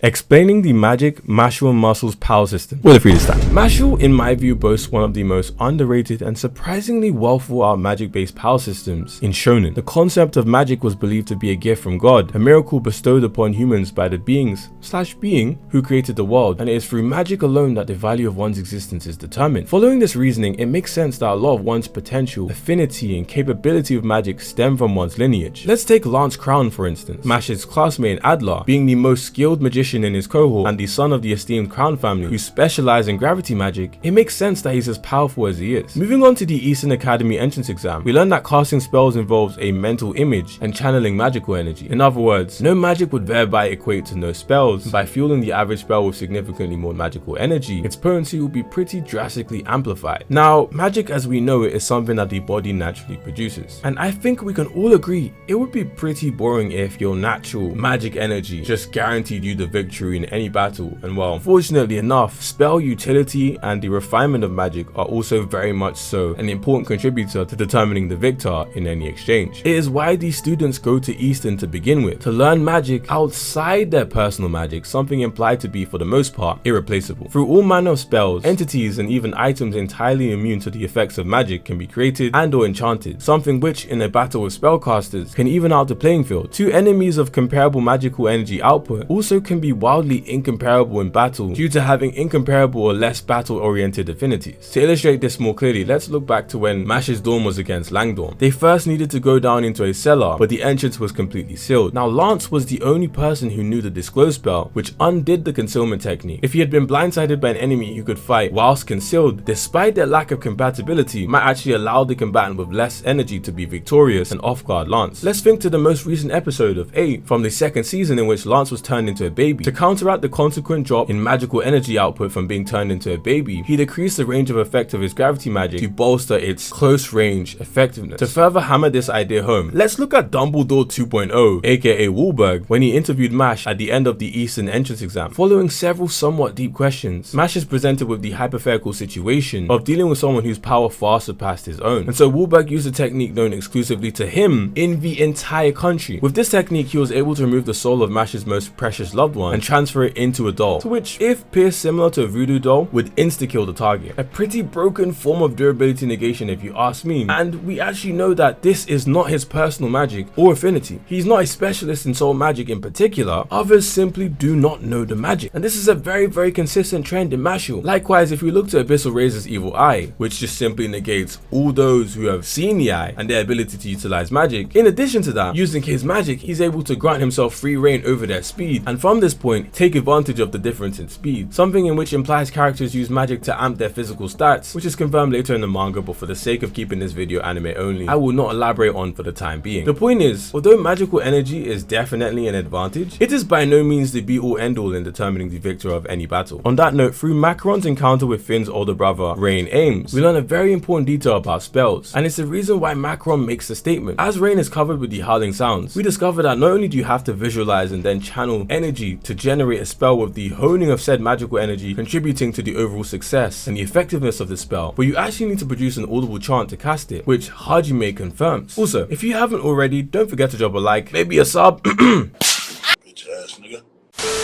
Explaining the magic, Mashle, and Muscle's power system with a free this time. Mashle, in my view, boasts one of the most underrated and surprisingly well thought out magic-based power systems in Shonen. The concept of magic was believed to be a gift from God, a miracle bestowed upon humans by the being who created the world, and it is through magic alone that the value of one's existence is determined. Following this reasoning, it makes sense that a lot of one's potential, affinity, and capability of magic stem from one's lineage. Let's take Lance Crown for instance, Mashle's classmate in Adler, being the most skilled magician in his cohort and the son of the esteemed Crown family who specialize in gravity magic. It makes sense that he's as powerful as he is. Moving on to the Eastern Academy entrance exam, we learn that casting spells involves a mental image and channeling magical energy. In other words, no magic would thereby equate to no spells, and by fueling the average spell with significantly more magical energy, its potency will be pretty drastically amplified. Now, magic as we know it is something that the body naturally produces, and I think we can all agree it would be pretty boring if your natural magic energy just guaranteed you the victory in any battle. And well, fortunately enough, spell utility and the refinement of magic are also very much so an important contributor to determining the victor in any exchange. It is why these students go to Eastern to begin with, to learn magic outside their personal magic, something implied to be for the most part irreplaceable. Through all manner of spells, entities, and even items entirely immune to the effects of magic can be created and or enchanted, something which in a battle with spellcasters can even out the playing field. Two enemies of comparable magical energy output also can be wildly incomparable in battle due to having incomparable or less battle-oriented affinities. To illustrate this more clearly, let's look back to when Mash's Dawn was against Langdorn. They first needed to go down into a cellar, but the entrance was completely sealed. Now Lance was the only person who knew the disclose spell, which undid the concealment technique. If he had been blindsided by an enemy who could fight whilst concealed, despite their lack of compatibility, might actually allow the combatant with less energy to be victorious and off-guard Lance. Let's think to the most recent episode of 8 from the second season in which Lance was turned into a baby. To counteract the consequent drop in magical energy output from being turned into a baby, he decreased the range of effect of his gravity magic to bolster its close range effectiveness. To further hammer this idea home, let's look at Dumbledore 2.0, aka Wahlberg, when he interviewed Mash at the end of the Eastern entrance exam. Following several somewhat deep questions, Mash is presented with the hypothetical situation of dealing with someone whose power far surpassed his own, and so Wahlberg used a technique known exclusively to him in the entire country. With this technique, he was able to remove the soul of Mash's most precious loved one and transfer it into a doll, to which, if pierced similar to a voodoo doll, would insta-kill the target. A pretty broken form of durability negation if you ask me, and we actually know that this is not his personal magic or affinity. He's not a specialist in soul magic in particular, others simply do not know the magic, and this is a very consistent trend in Mashle. Likewise, if we look to Abyssal Razor's evil eye, which just simply negates all those who have seen the eye and their ability to utilize magic, in addition to that, using his magic, he's able to grant himself free reign over their speed, and from this point, take advantage of the difference in speed, something in which implies characters use magic to amp their physical stats, which is confirmed later in the manga, but for the sake of keeping this video anime only, I will not elaborate on for the time being. The point is, although magical energy is definitely an advantage, it is by no means the be-all end-all in determining the victor of any battle. On that note, through Macaron's encounter with Finn's older brother, Rain Ames, we learn a very important detail about spells, and it's the reason why Macaron makes the statement. As Rain is covered with the howling sounds, we discover that not only do you have to visualize and then channel energy to generate a spell with the honing of said magical energy contributing to the overall success and the effectiveness of the spell, but you actually need to produce an audible chant to cast it, which Hajime confirms. Also, if you haven't already, don't forget to drop a like, maybe a sub. Bitch ass nigga.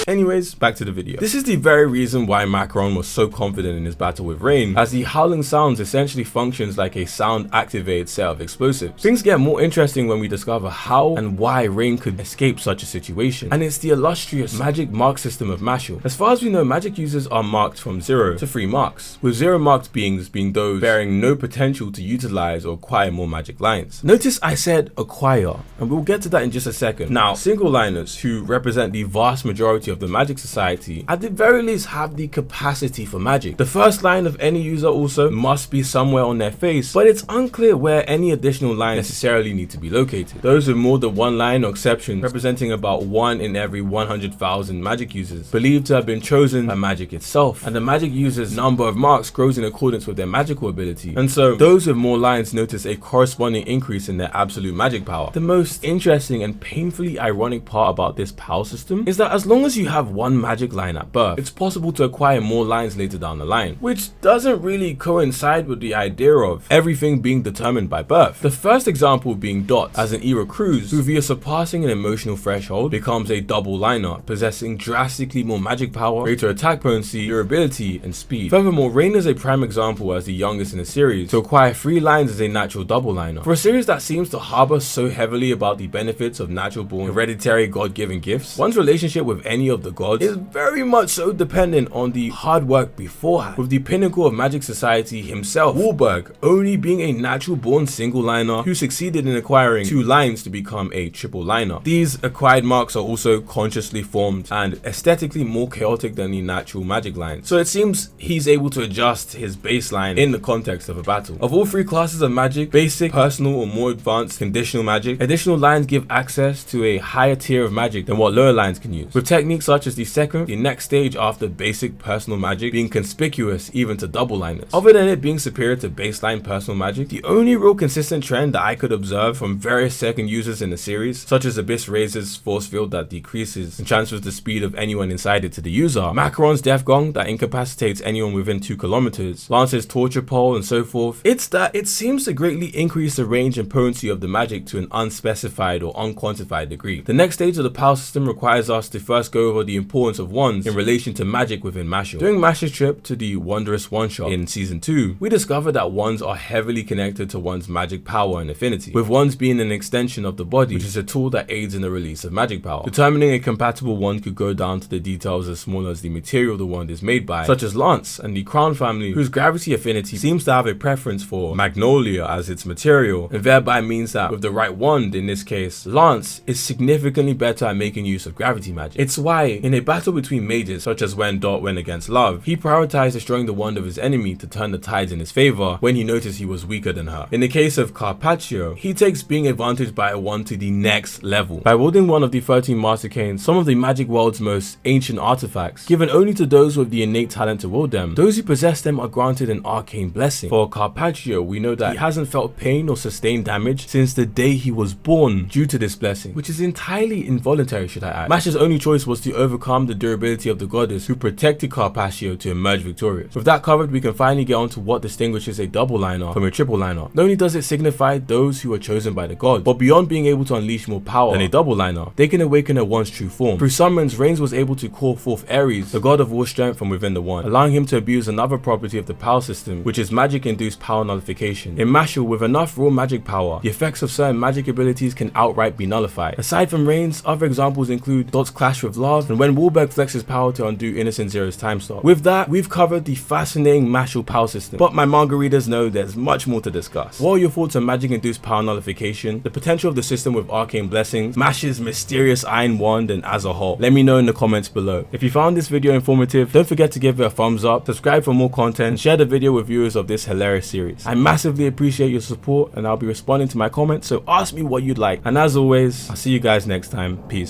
Anyways, back to the video. This is the very reason why Macaron was so confident in his battle with Rain, as the howling sounds essentially functions like a sound activated set of explosives. Things get more interesting when we discover how and why Rain could escape such a situation, and it's the illustrious magic mark system of Mashle. As far as we know, magic users are marked from 0 to 3 marks, with 0 marked beings being those bearing no potential to utilize or acquire more magic lines. Notice I said acquire, and we'll get to that in just a second. Now, single liners, who represent the vast majority of the magic society, at the very least have the capacity for magic. The first line of any user also must be somewhere on their face, but it's unclear where any additional lines necessarily need to be located. Those with more than one line or exceptions, representing about 1 in every 100,000 magic users, believed to have been chosen by magic itself, and the magic users' number of marks grows in accordance with their magical ability, and so those with more lines notice a corresponding increase in their absolute magic power. The most interesting and painfully ironic part about this power system is that as long long as you have one magic line at birth, it's possible to acquire more lines later down the line, which doesn't really coincide with the idea of everything being determined by birth. The first example being Dot as an era Cruz, who via surpassing an emotional threshold becomes a double liner, possessing drastically more magic power, greater attack potency, durability, and speed. Furthermore, Rain is a prime example as the youngest in the series to acquire 3 lines as a natural double liner. For a series that seems to harbor so heavily about the benefits of natural born hereditary god-given gifts, one's relationship with any of the gods is very much so dependent on the hard work beforehand, with the pinnacle of magic society himself, Wahlberg, only being a natural born single liner who succeeded in acquiring 2 lines to become a triple liner. These acquired marks are also consciously formed and aesthetically more chaotic than the natural magic lines, so it seems he's able to adjust his baseline in the context of a battle. Of all 3 classes of magic, basic, personal, or more advanced conditional magic, additional lines give access to a higher tier of magic than what lower lines can use, with techniques such as the next stage after basic personal magic being conspicuous even to double liners. Other than it being superior to baseline personal magic, the only real consistent trend that I could observe from various second users in the series, such as Abyss Razor's force field that decreases and transfers the speed of anyone inside it to the user, Macaron's Death Gong that incapacitates anyone within 2 kilometers, Lance's Torture Pole, and so forth, it's that it seems to greatly increase the range and potency of the magic to an unspecified or unquantified degree. The next stage of the power system requires us to first go over the importance of wands in relation to magic within Mashle. During Mashle's trip to the Wondrous One Shot in season 2, we discovered that wands are heavily connected to one's magic power and affinity, with wands being an extension of the body, which is a tool that aids in the release of magic power. Determining a compatible wand could go down to the details as small as the material the wand is made by, such as Lance and the Crown family, whose gravity affinity seems to have a preference for magnolia as its material, and thereby means that with the right wand, in this case Lance, is significantly better at making use of gravity magic. It's why in a battle between mages, such as when Dot went against Love, he prioritized destroying the wand of his enemy to turn the tides in his favor when he noticed he was weaker than her. In the case of Carpaccio, he takes being advantaged by a wand to the next level by wielding one of the 13 Master Canes, some of the magic world's most ancient artifacts, given only to those with the innate talent to wield them. Those who possess them are granted an arcane blessing. For Carpaccio, we know that he hasn't felt pain or sustained damage since the day he was born due to this blessing, which is entirely involuntary, should I add. Mashle's only choice was to overcome the durability of the goddess who protected Carpaccio to emerge victorious. With that covered, we can finally get on to what distinguishes a double liner from a triple liner. Not only does it signify those who are chosen by the gods, but beyond being able to unleash more power than a double liner, they can awaken a one's true form. Through summons, Reigns was able to call forth Ares, the god of war strength, from within the one, allowing him to abuse another property of the power system, which is magic-induced power nullification. In Mashle, with enough raw magic power, the effects of certain magic abilities can outright be nullified. Aside from Reigns, other examples include Dot's clash with Love, and when Wahlberg flexes power to undo Innocent Zero's time stop. With that, we've covered the fascinating Mashle power system, but my manga readers know there's much more to discuss. What are your thoughts on magic-induced power nullification, the potential of the system with arcane blessings, Mashle's mysterious iron wand, and as a whole? Let me know in the comments below. If you found this video informative, don't forget to give it a thumbs up, subscribe for more content, and share the video with viewers of this hilarious series. I massively appreciate your support, and I'll be responding to my comments, so ask me what you'd like. And as always, I'll see you guys next time. Peace.